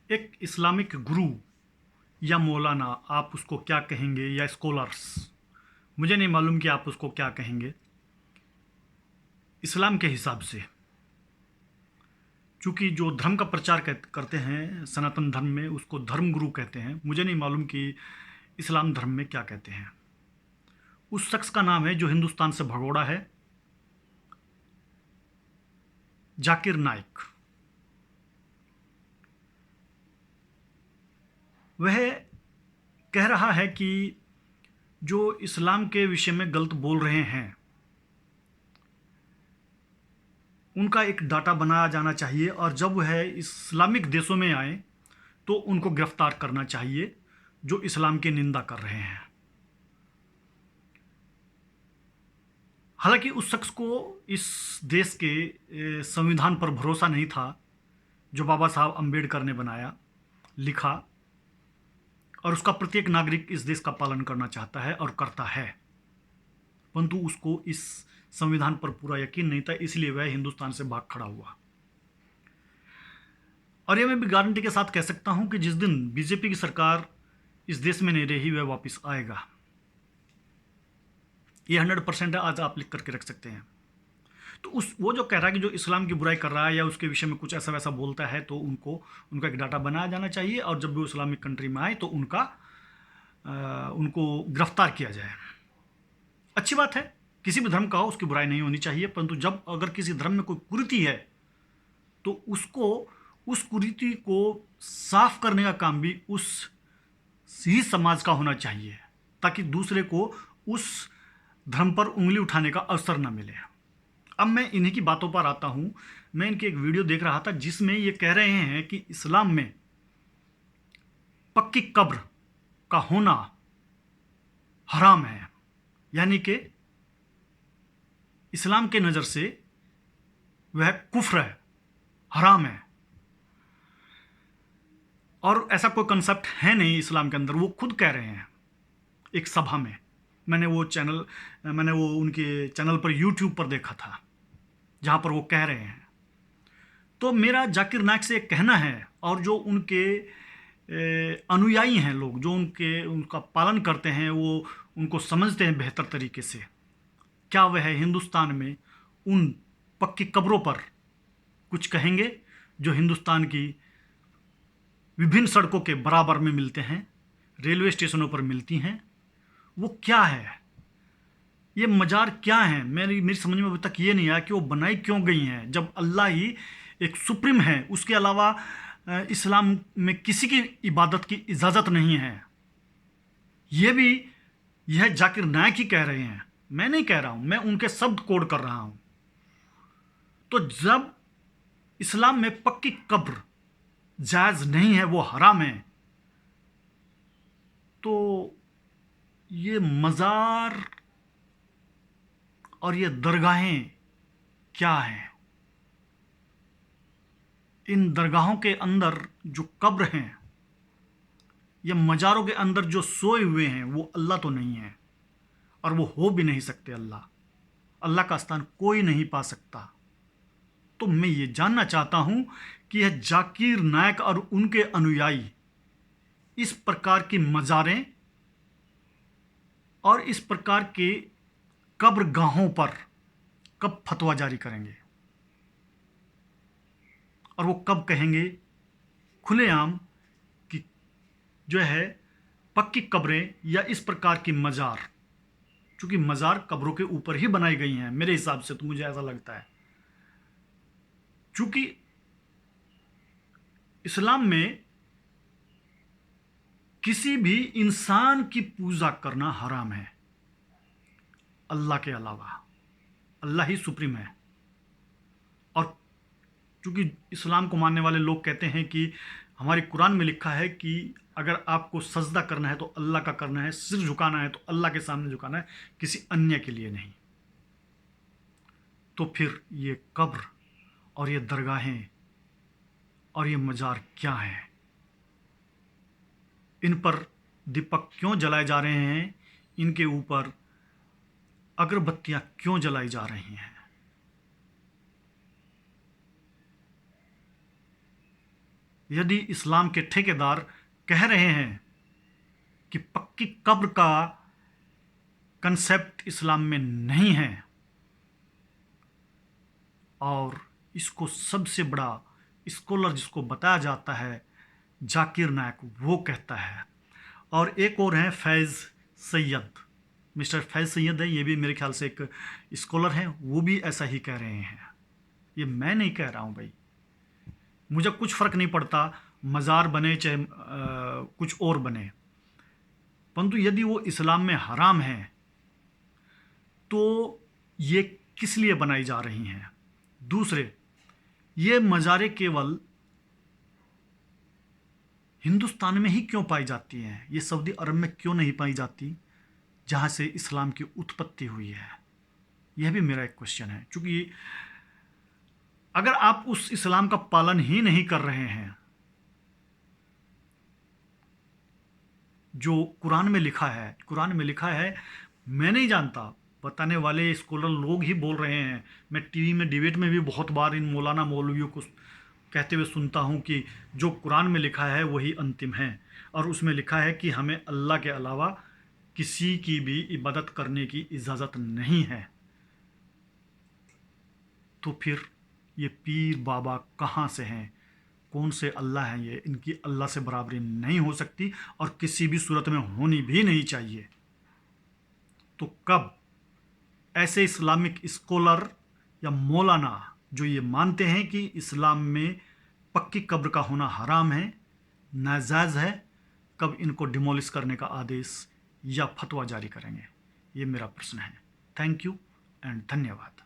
एक इस्लामिक गुरु या मौलाना, आप उसको क्या कहेंगे, या स्कॉलर्स, मुझे नहीं मालूम कि आप उसको क्या कहेंगे। इस्लाम के हिसाब से, चूँकि जो धर्म का प्रचार करते हैं सनातन धर्म में, उसको धर्म गुरु कहते हैं। मुझे नहीं मालूम कि इस्लाम धर्म में क्या कहते हैं। उस शख्स का नाम है जो हिंदुस्तान से भगोड़ा है, जाकिर नाइक। वह कह रहा है कि जो इस्लाम के विषय में गलत बोल रहे हैं उनका एक डाटा बनाया जाना चाहिए, और जब वह इस्लामिक देशों में आए तो उनको गिरफ्तार करना चाहिए जो इस्लाम की निंदा कर रहे हैं। हालांकि उस शख्स को इस देश के संविधान पर भरोसा नहीं था जो बाबा साहब अम्बेडकर ने बनाया, लिखा, और उसका प्रत्येक नागरिक इस देश का पालन करना चाहता है और करता है, परंतु उसको इस संविधान पर पूरा यकीन नहीं था, इसलिए वह हिंदुस्तान से भाग खड़ा हुआ। और यह मैं भी गारंटी के साथ कह सकता हूं कि जिस दिन बीजेपी की सरकार इस देश में नहीं रही वह वापस आएगा। ये 100% है, आज आप लिख करके रख सकते हैं। तो वो जो कह रहा है कि जो इस्लाम की बुराई कर रहा है या उसके विषय में कुछ ऐसा वैसा बोलता है, तो उनका एक डाटा बनाया जाना चाहिए, और जब भी वो इस्लामिक कंट्री में आए तो उनको गिरफ्तार किया जाए। अच्छी बात है, किसी भी धर्म का हो उसकी बुराई नहीं होनी चाहिए, परंतु जब अगर किसी धर्म में कोई कुरीति है तो उसको, उस कुरीति को साफ करने का काम भी उस ही समाज का होना चाहिए, ताकि दूसरे को उस धर्म पर उंगली उठाने का अवसर न मिले। अब मैं इन्हीं की बातों पर आता हूं। मैं इनकी एक वीडियो देख रहा था जिसमें ये कह रहे हैं कि इस्लाम में पक्की कब्र का होना हराम है, यानी कि इस्लाम के नज़र से वह कुफ्र है, हराम है, और ऐसा कोई कंसेप्ट है नहीं इस्लाम के अंदर। वो खुद कह रहे हैं एक सभा में। मैंने वो उनके चैनल पर यूट्यूब पर देखा था जहाँ पर वो कह रहे हैं। तो मेरा जाकिर नाइक से एक कहना है, और जो उनके अनुयायी हैं लोग, जो उनका पालन करते हैं, वो उनको समझते हैं बेहतर तरीके से, क्या वह हिंदुस्तान में उन पक्की कब्रों पर कुछ कहेंगे जो हिंदुस्तान की विभिन्न सड़कों के बराबर में मिलते हैं, रेलवे स्टेशनों पर मिलती हैं? वो क्या है, ये मजार क्या है? मेरी समझ में अभी तक ये नहीं आया कि वो बनाई क्यों गई हैं, जब अल्लाह ही एक सुप्रीम है, उसके अलावा इस्लाम में किसी की इबादत की इजाज़त नहीं है। ये भी यह जाकिर नाइक ही कह रहे हैं, मैं नहीं कह रहा हूं, मैं उनके शब्द कोड कर रहा हूं। तो जब इस्लाम में पक्की कब्र जायज़ नहीं है, वो हराम है, तो ये मज़ार और ये दरगाहें क्या हैं? इन दरगाहों के अंदर जो कब्र हैं या मज़ारों के अंदर जो सोए हुए हैं वो अल्लाह तो नहीं है, और वो हो भी नहीं सकते। अल्लाह का स्थान कोई नहीं पा सकता। तो मैं ये जानना चाहता हूं कि यह जाकिर नाइक और उनके अनुयायी इस प्रकार की मज़ारें और इस प्रकार के कब्रगाहों पर कब फतवा जारी करेंगे, और वो कब कहेंगे खुलेआम कि जो है पक्की कब्रें या इस प्रकार की मज़ार, चूंकि मज़ार कब्रों के ऊपर ही बनाई गई हैं मेरे हिसाब से, तो मुझे ऐसा लगता है, चूंकि इस्लाम में किसी भी इंसान की पूजा करना हराम है अल्लाह के अलावा। अल्लाह ही सुप्रीम है, और चूंकि इस्लाम को मानने वाले लोग कहते हैं कि हमारी कुरान में लिखा है कि अगर आपको सजदा करना है तो अल्लाह का करना है, सिर झुकाना है तो अल्लाह के सामने झुकाना है, किसी अन्य के लिए नहीं। तो फिर ये कब्र और ये दरगाहें और ये मज़ार क्या हैं? इन पर दीपक क्यों जलाए जा रहे हैं? इनके ऊपर अगरबत्तियां क्यों जलाई जा रही हैं? यदि इस्लाम के ठेकेदार कह रहे हैं कि पक्की कब्र का कंसेप्ट इस्लाम में नहीं है, और इसको सबसे बड़ा स्कॉलर जिसको बताया जाता है जाकिर नायक, वो कहता है, और एक और हैं फैज़ सैयद, मिस्टर फैज़ सैयद है, ये भी मेरे ख्याल से एक स्कॉलर हैं, वो भी ऐसा ही कह रहे हैं। ये मैं नहीं कह रहा हूँ भाई, मुझे कुछ फ़र्क नहीं पड़ता मज़ार बने चाहे कुछ और बने, परंतु यदि वो इस्लाम में हराम है तो ये किस लिए बनाई जा रही हैं। दूसरे, ये मज़ारें केवल हिंदुस्तान में ही क्यों पाई जाती हैं, ये सऊदी अरब में क्यों नहीं पाई जाती जहाँ से इस्लाम की उत्पत्ति हुई है। यह भी मेरा एक क्वेश्चन है, क्योंकि अगर आप उस इस्लाम का पालन ही नहीं कर रहे हैं जो कुरान में लिखा है, कुरान में लिखा है, मैं नहीं जानता, बताने वाले स्कॉलर लोग ही बोल रहे हैं। मैं टीवी में डिबेट में भी बहुत बार इन मौलाना मौलवियों को कहते हुए सुनता हूं कि जो कुरान में लिखा है वही अंतिम है, और उसमें लिखा है कि हमें अल्लाह के अलावा किसी की भी इबादत करने की इजाज़त नहीं है। तो फिर ये पीर बाबा कहाँ से हैं, कौन से अल्लाह हैं ये, इनकी अल्लाह से बराबरी नहीं हो सकती और किसी भी सूरत में होनी भी नहीं चाहिए। तो कब ऐसे इस्लामिक स्कॉलर या मौलाना जो ये मानते हैं कि इस्लाम में पक्की कब्र का होना हराम है, नाजायज़ है, कब इनको डिमोलिश करने का आदेश या फतवा जारी करेंगे, ये मेरा प्रश्न है। थैंक यू एंड धन्यवाद।